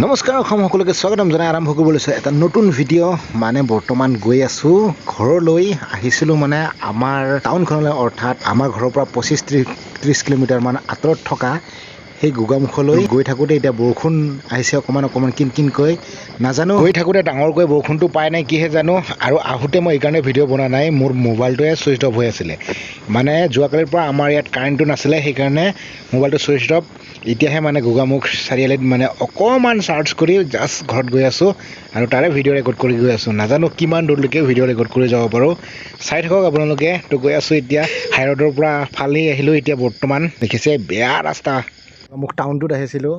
নমস্কাৰ সকলোকে স্বাগতম জনাই আৰম্ভ কৰিব লৈছোঁ এটা নতুন ভিডিঅ' মানে বৰ্তমান গৈ আছোঁ ঘৰলৈ আহিছিলোঁ মানে আমাৰ টাউনখনলৈ অৰ্থাৎ আমাৰ ঘৰৰ পৰা 25-30 কিলোমিটাৰমান আঁতৰত থকা সেই গোগামুখলৈ গৈ থাকোঁতে এতিয়া বৰষুণ আহিছে অকণমান কিনকৈ নাজানো গৈ থাকোঁতে ডাঙৰকৈ বৰষুণটো পাই নাই কিহে জানো আৰু আহোঁতে মই এইকাৰণে ভিডিঅ' বনোৱা নাই মোৰ মোবাইলটোৱে ছুইচ অফ হৈ আছিলে মানে যোৱাকালিৰ পৰা আমাৰ ইয়াত কাৰেণ্টটো নাছিলে সেইকাৰণে মোবাইলটো ছুইচ অফ এতিয়াহে মানে গোগামুখ চাৰিআলিত মানে অকণমান চাৰ্জ কৰি জাষ্ট ঘৰত গৈ আছোঁ আৰু তাৰে ভিডিঅ' ৰেকৰ্ড কৰি গৈ আছোঁ নাজানো কিমান দূৰলৈকে ভিডিঅ' ৰেকৰ্ড কৰি যাব পাৰোঁ চাই থাকক আপোনালোকে তো গৈ আছোঁ এতিয়া হাইৰোডৰ পৰা ফালি আহিলোঁ এতিয়া বৰ্তমান দেখিছে বেয়া ৰাস্তা মোক টাউনটোত আহিছিলোঁ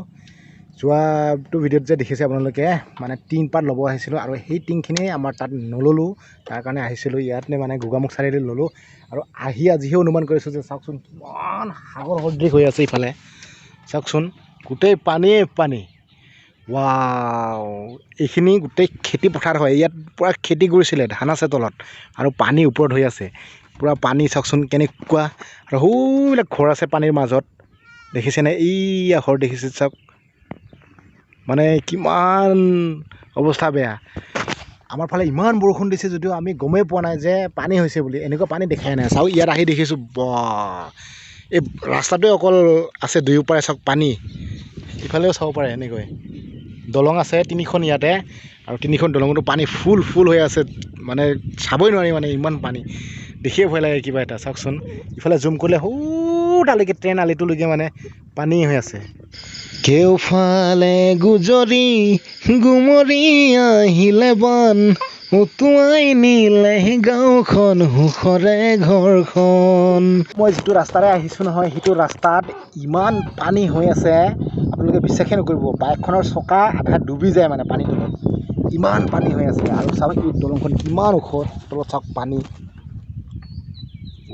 যোৱাটো ভিডিঅ'ত যে দেখিছে আপোনালোকে মানে টিংপাত ল'ব আহিছিলোঁ আৰু সেই টিংখিনি আমাৰ তাত নল'লোঁ তাৰ কাৰণে আহিছিলোঁ ইয়াত মানে গোগামুখ চাৰিআলিত ল'লোঁ আৰু আহি আজিহে অনুমান কৰিছোঁ যে চাওকচোন কিমান সাগৰ সদৃশ হৈ আছে ইফালে চাওকচোন গোটেই পানীয়ে পানী ৱাও এইখিনি গোটেই খেতি পথাৰ হয় ইয়াত পূৰা খেতি কৰিছিলে ধান আছে তলত আৰু পানী ওপৰত হৈ আছে পূৰা পানী চাওকচোন কেনেকুৱা আৰু সৌবিলাক ঘৰ আছে পানীৰ মাজত দেখিছেনে এইয়া ঘৰ দেখিছে চাওক মানে কিমান অৱস্থা বেয়া আমাৰ ফালে ইমান বৰষুণ দিছে যদিও আমি গমেই পোৱা নাই যে পানী হৈছে বুলি এনেকুৱা পানী দেখাই নাই চাওক ইয়াত আহি দেখিছোঁ বা এই ৰাস্তাটোৱে অকল আছে দুয়োপাৰে চাওক পানী ইফালেও চাব পাৰে এনেকৈ দলং আছে 3খন ইয়াতে আৰু 3খন দলঙতো পানী ফুল হৈ আছে মানে চাবই নোৱাৰি মানে ইমান পানী দেখিয়ে ভয় লাগে কিবা এটা চাওকচোন ইফালে জুম কৰিলে সৌ তালৈকে ট্ৰেইন আলিটোলৈকে মানে পানী হৈ আছে কেওফালে গুজৰি গুমৰি আহিলে বান উটুৱাই নিলে গাঁওখন সুখৰে ঘৰখন মই যিটো ৰাস্তাৰে আহিছোঁ নহয় সেইটো ৰাস্তাত ইমান পানী হৈ আছে আপোনালোকে বিশ্বাসেই নকৰিব বাইকখনৰ চকা আধা ডুবি যায় মানে পানীৰ তলত ইমান পানী হৈ আছে আৰু চাওক এই দলংখন কিমান ওখ তলত চাওক পানী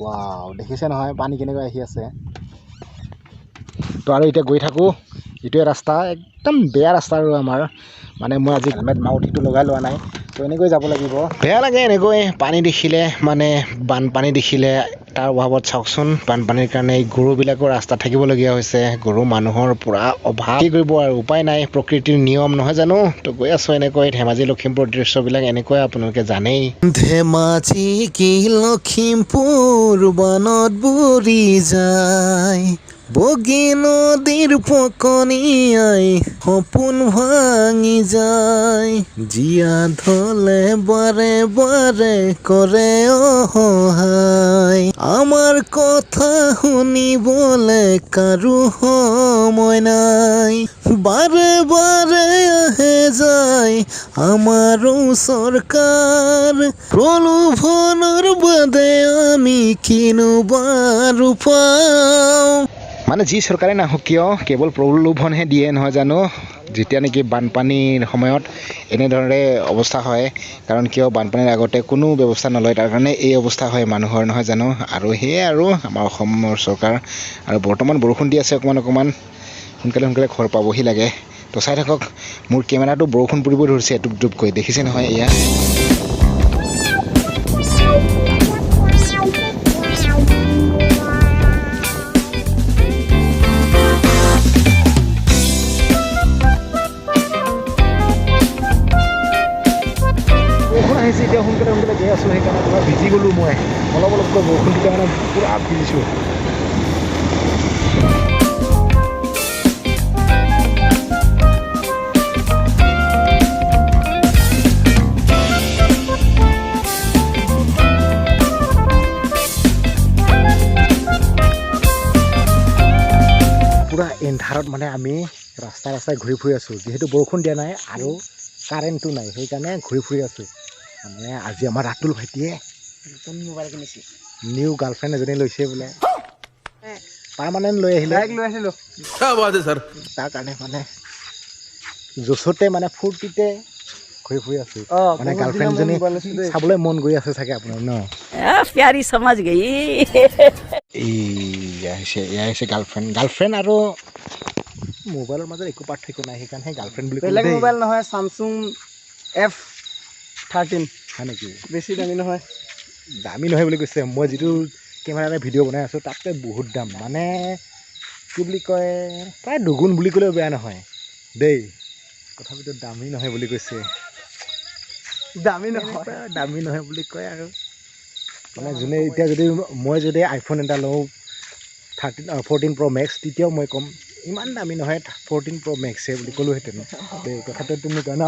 ৱাও দেখিছে নহয় পানী কেনেকৈ আহি আছে তো আৰু এতিয়া গৈ থাকোঁ এইটোৱে ৰাস্তা একদম বেয়া ৰাস্তা আৰু আমাৰ মানে মই আজি হেলমেট মাউথিটো লগাই লোৱা নাই তো এনেকৈ যাব লাগিব বেয়া লাগে এনেকৈ পানী দেখিলে মানে বানপানী দেখিলে তাৰ অভাৱত চাওকচোন বানপানীৰ কাৰণে এই গৰুবিলাকৰ ৰাস্তা থাকিবলগীয়া হৈছে গৰু মানুহৰ পূৰা অভাৱ কি কৰিব আৰু উপায় নাই প্ৰকৃতিৰ নিয়ম নহয় জানো তো গৈ আছোঁ এনেকৈ ধেমাজি লখিমপুৰ দৃশ্যবিলাক এনেকৈ আপোনালোকে জানেই ধেমাজি কি লখিমপুৰ বানত বুৰি যায় বগী নদীৰ পকনীয়াই সপোন ভাঙি যায় জীয়া ধলে বাৰে বাৰে কৰে অসহায় আমাৰ কথা শুনিবলে কাৰো সময় নাই বাৰে বাৰে আহে যায় আমাৰো চৰকাৰ প্ৰলোভনৰ বাদে আমি কিনো বাৰু পাওঁ মানে যি চৰকাৰে নাহক কিয় কেৱল প্ৰলোভনহে দিয়ে নহয় জানো যেতিয়া নেকি বানপানীৰ সময়ত এনেধৰণে অৱস্থা হয় কাৰণ কিয় বানপানীৰ আগতে কোনো ব্যৱস্থা নলয় তাৰ কাৰণে এই অৱস্থা হয় মানুহৰ নহয় জানো আৰু সেয়ে আৰু আমাৰ অসমৰ চৰকাৰ আৰু বৰ্তমান বৰষুণ দি আছে অকণমান সোনকালে ঘৰ পাবহি লাগে তো চাই থাকক মোৰ কেমেৰাটো বৰষুণ পৰিব ধৰিছে টুপকৈ দেখিছে নহয় এয়া এতিয়া সোনকালে গৈ আছোঁ সেইকাৰণে পূৰা ভিজি গ'লোঁ মই অলপকৈ বৰষুণ দিলে মানে পূৰা ভিজিছোঁ পূৰা এন্ধাৰত মানে আমি ৰাস্তাই ঘূৰি ফুৰি আছোঁ যিহেতু বৰষুণ দিয়া নাই আৰু কাৰেণ্টটো নাই সেইকাৰণে ঘূৰি ফুৰি আছোঁ মানে আজি আমাৰ ৰাতুল ভাইটিয়ে নতুন মোবাইল কিনিছে নিউ গাৰ্লফ্ৰেণ্ড এজনী লৈছে বোলে পাৰ্মানেণ্ট লৈ আহিলোঁ তাৰ কাৰণে মানে জোচতে মানে ফূৰ্তিতে ঘূৰি ফুৰি আছোঁ মানে গাৰ্লফ্ৰেণ্ডজনী চাবলৈ মন গৈ আছে চাগে আপোনাৰ ন প্যাৰি সমাজ গৈ এয়া হৈছে গাৰ্লফ্ৰেণ্ড আৰু মোবাইলৰ মাজত একো পাৰ্থক্য নাই সেইকাৰণে গাৰ্লফ্ৰেণ্ড বুলি বেলেগ মোবাইল নহয় Samsung F13 হয় নেকি বেছি দামী নহয় বুলি কৈছে মই যিটো কেমেৰাৰে ভিডিঅ' বনাই আছোঁ তাতকে বহুত দাম মানে কি বুলি কয় প্ৰায় দুগুণ বুলি ক'লেও বেয়া নহয় দেই তথাপিতো দামী নহয় বুলি কৈছে দামী নহয় দামী নহয় বুলি কয় আৰু মানে যোনে এতিয়া যদি মই যদি আইফোন এটা লওঁ 14 Pro Max তেতিয়াও মই ক'ম ইমান দামী নহয় 14 Pro Max বুলি ক'লোহেঁতেন দেই কথাটো তুমি কোৱা ন